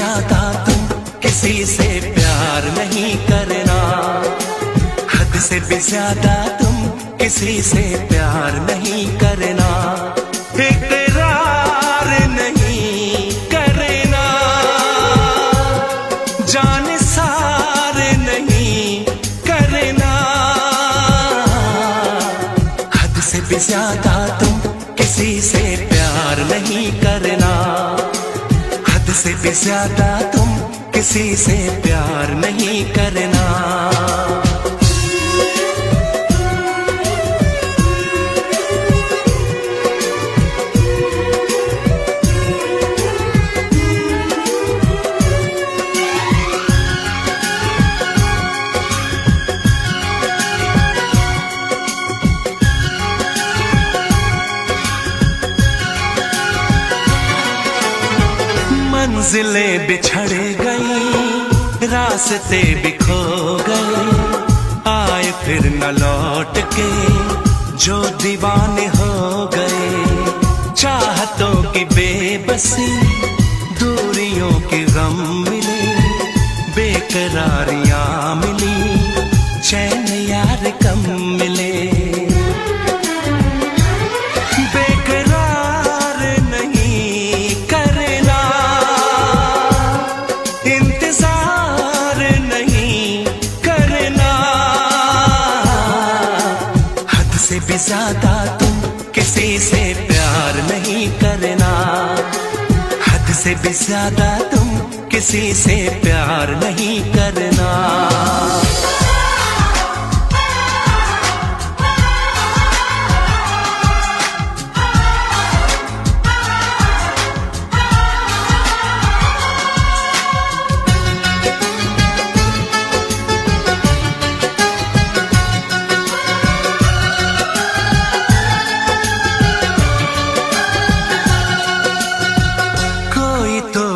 ज्यादा तुम किसी से प्यार नहीं करना, हद से भी ज्यादा तुम किसी से प्यार नहीं करना, इकरार नहीं करना, जान सार नहीं करना, हद से भी ज्यादा तुम किसी से प्यार नहीं करना, हद से भी ज्यादा तुम किसी से प्यार नहीं करना। मंजिलें बिछड़ गई, रास्ते भी खो गए, आए फिर न लौट के जो दीवाने हो गए, चाहतों की बेबसी दूरियों के गम मिले, बेकरारियां मिली चैन यार कम मिले, भी ज्यादा तुम किसी से प्यार नहीं करना, हद से भी ज्यादा तुम किसी से प्यार नहीं करना।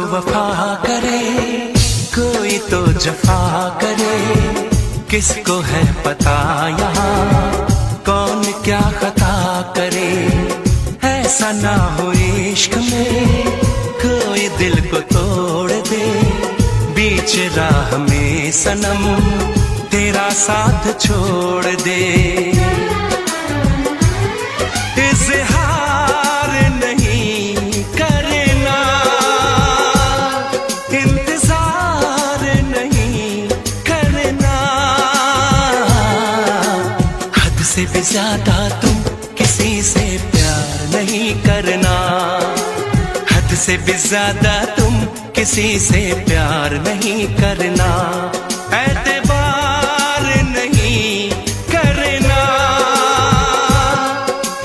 वफा करे कोई तो जफा करे, किसको है पता यहाँ कौन क्या खता करे, ऐसा ना हो इश्क में कोई दिल को तोड़ दे, बीच राह में सनम तेरा साथ छोड़ दे, इज़हार नहीं करना, इंतजार नहीं करना, हद से भी ज्यादा तुम किसी से प्यार नहीं करना, हद से भी ज्यादा तुम किसी से प्यार नहीं करना, एतबार नहीं करना,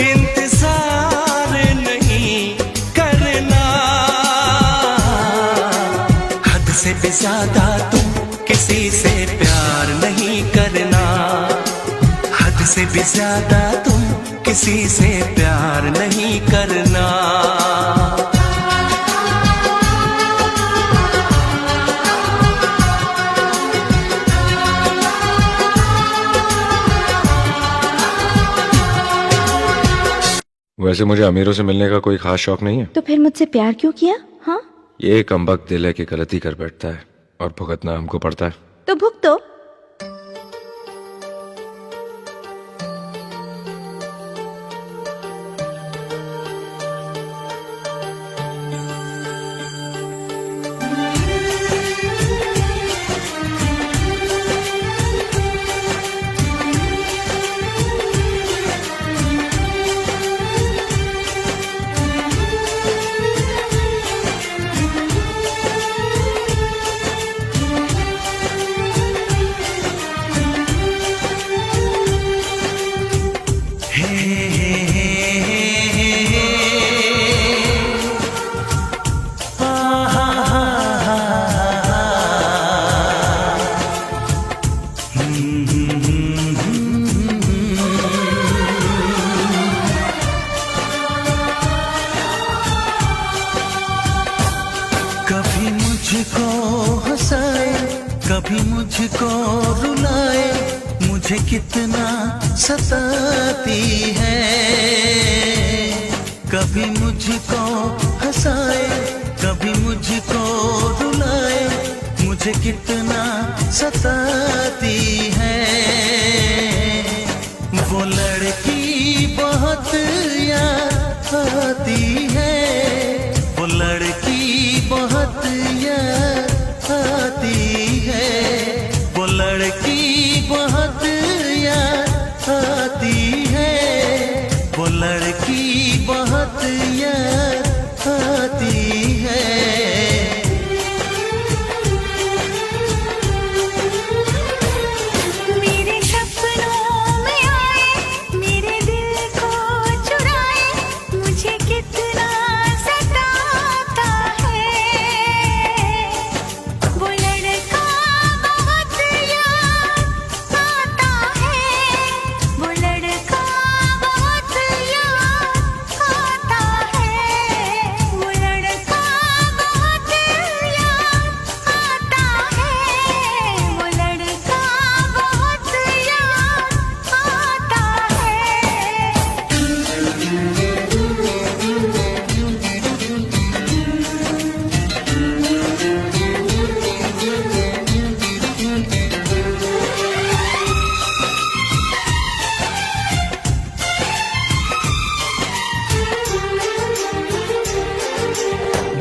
इंतजार नहीं करना, हद से भी ज्यादा तुम किसी से प्यार नहीं करना, हद से भी ज्यादा तुम किसी से प्यार नहीं करना। वैसे मुझे अमीरों से मिलने का कोई खास शौक नहीं है। तो फिर मुझसे प्यार क्यों किया? हाँ, ये कमबख्त दिल है कि गलती कर बैठता है और भुगतना हमको पड़ता है। तो भुगतो। कभी मुझको रुलाए, मुझे कितना सताती है। कभी मुझको हंसाए, कभी मुझको रुलाए, मुझे कितना सताती है। वो लड़की बहुत याद आती है, वो लड़की बहुत याद आती है, वो लड़की बहुत याद आती है, वो लड़की बहुत याद आती है। मेरे सपनों में आए, मेरे दिल को चुराए, मुझे कितना सताता है। वो लड़का बहुत याद आता है, वो लड़का बहुत याद आता है, वो लड़का बहुत याद आता है, वो लड़का बहुत याद आता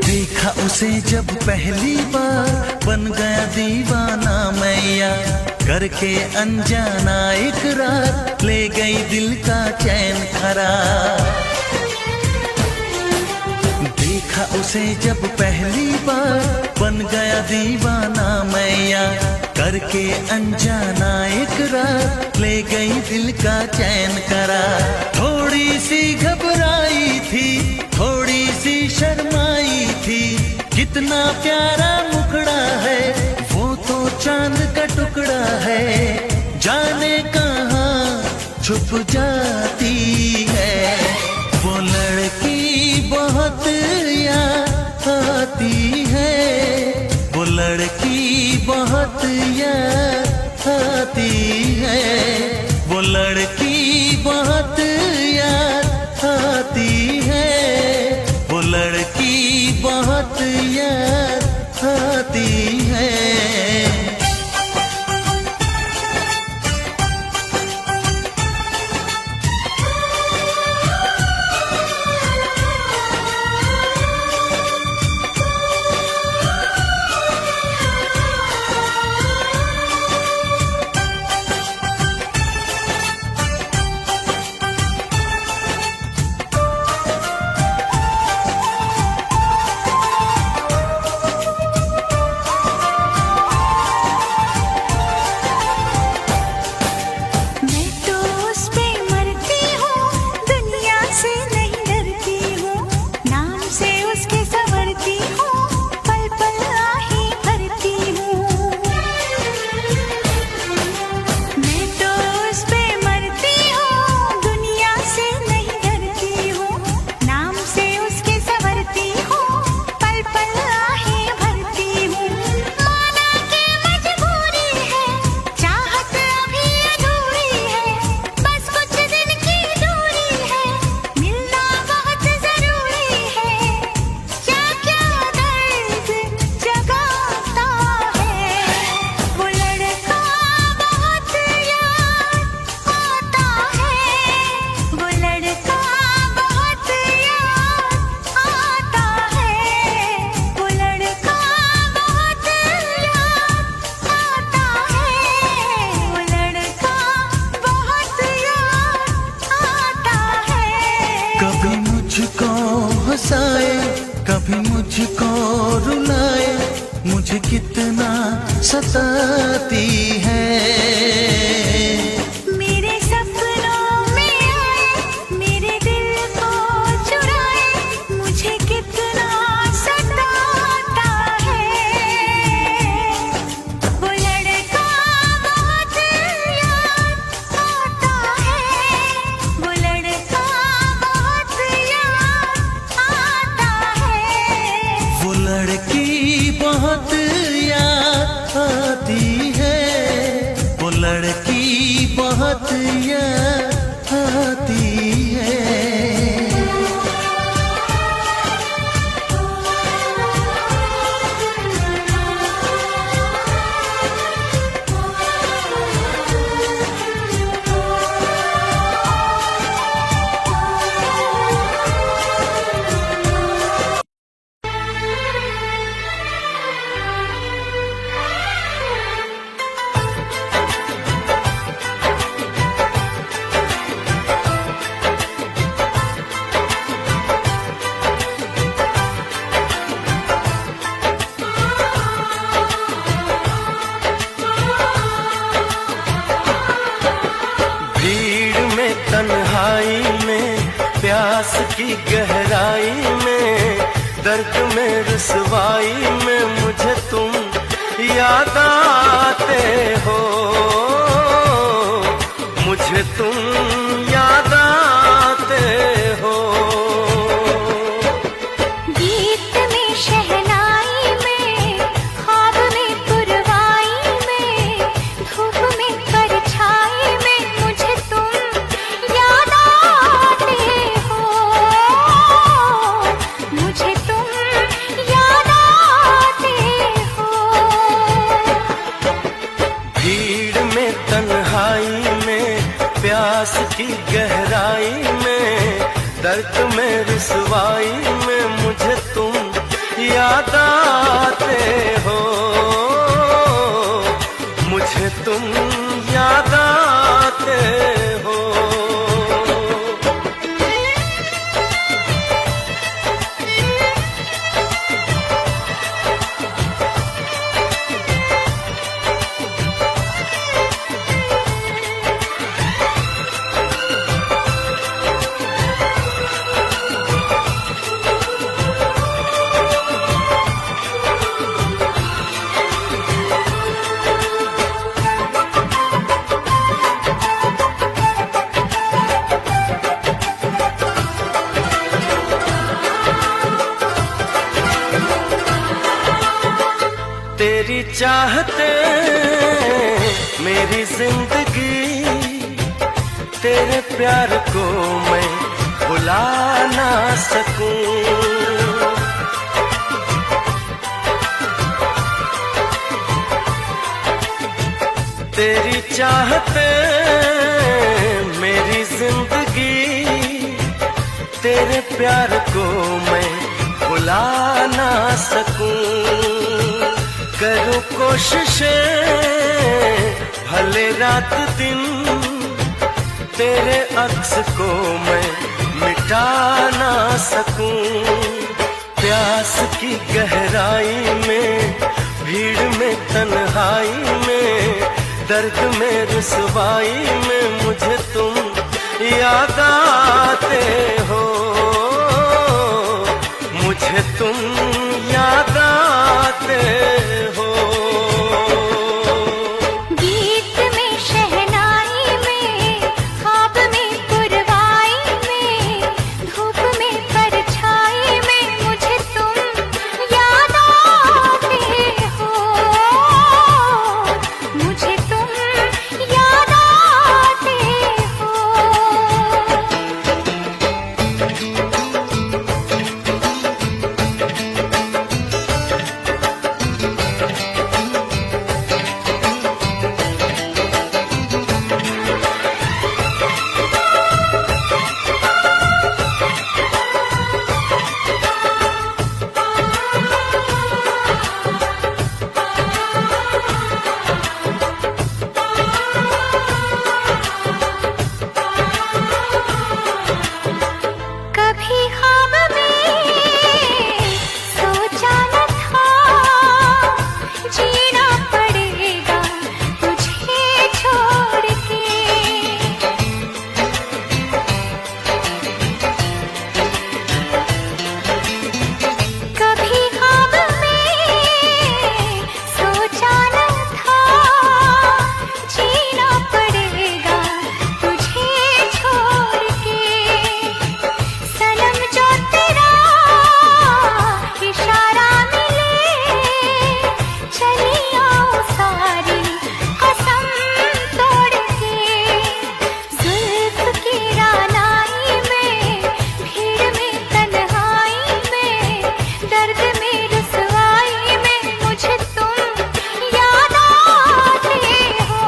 देखा उसे जब पहली बार, बन गया दीवाना मैया, करके अनजाना इकरार, ले गई दिल का चैन करार। देखा उसे जब पहली बार, बन गया दीवाना मैया, करके अनजाना इकरार, ले गई दिल का चैन करार। थोड़ी सी घबराई थी, थोड़ी सी शर्माई थी, कितना प्यारा मुखड़ा है, वो तो चांद का टुकड़ा है, जाने कहाँ छुप जाती है। वो लड़की बहुत याद आती है, वो लड़की बहुत याद आती है, वो लड़की बहुत याद आती है, वो लड़की बहुत याद आती है। मैं तो उस पे मरती हूँ, दुनिया से नहीं डरती हूँ, नाम से उसके संवरती हूँ, पल पल आही भरती हूँ। मैं तो उस पे मरती हूँ, दुनिया से नहीं डरती हूँ, नाम से उसके संवरती हूँ, पल पल आही भरती हूँ। माना के मजबूरी है, चाहत अभी अधूरी है, बस कुछ दिन की दूरी है, मिलना बहुत जरूरी है। क्या क्या दर्द जगाता है, वो लड़का बहुत याद आता है, वो लड़का बहुत याद आता है, वो लड़का बहुत याद आता है, वो लड़का बहुत याद आता है। कभी मुझको हंसाए, कभी मुझको रुलाए, मुझे कितना सताती है। मेरे सपनों में आए, मेरे दिल को चुराए, मुझे कितना सताता है। वो लड़का बहुत याद आता है, वो लड़का बहुत याद आता है, वो लड़की बहुत याद आती है, वो लड़की बहुत याद आती है। की गहराई में, दर्द में रुसवाई में मुझे तुम याद आते हो, मुझे तुम याद आते हो। गीत में शहनाई में, ख्वाब में पुरवाई में, धूप में परछाई में मुझे तुम याद आते हो, मुझे तुम याद आते हो। भीड़ में तन्हाई में, प्यास की गहराई में, दर्द में रुसवाई में मुझे तुम याद आते हो, मुझे तुम याद आते हो। तेरी चाहते मेरी जिंदगी, तेरे प्यार को मैं भुला ना सकूं। तेरी चाहते मेरी जिंदगी, तेरे प्यार को मैं भुला ना सकूं। करूं कोशिशें भले रात दिन, तेरे अक्स को मैं मिटा ना सकूं। प्यास की गहराई में, भीड़ में तन्हाई में, दर्द में रुसवाई में मुझे तुम याद आते हो, मुझे तुम याद आते हो। गीत में शहनाई में, ख्वाब में पुरवाई में, धूप में परछाई में मुझे तुम याद आते हो, मुझे तुम याद आते हो। कभी ख्वाब में सोचा न था, जीना पड़ेगा तुझे छोड़ के। कभी ख्वाब में सोचा न था, जीना पड़ेगा तुझे छोड़ के। सनम जो तेरा इशारा मिले, चली आओ सारी कसम तोड़ के। जुल्फ की रानाई में, भीड़ में तन्हाई में, दर्द में रुसवाई में मुझे तुम याद आते हो,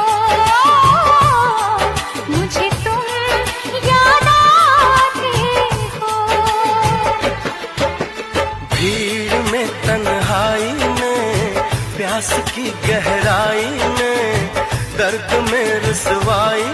मुझे तुम याद आते हो। भीड़ में तन्हाई में, प्यास की गहराई में, दर्द में रुसवाई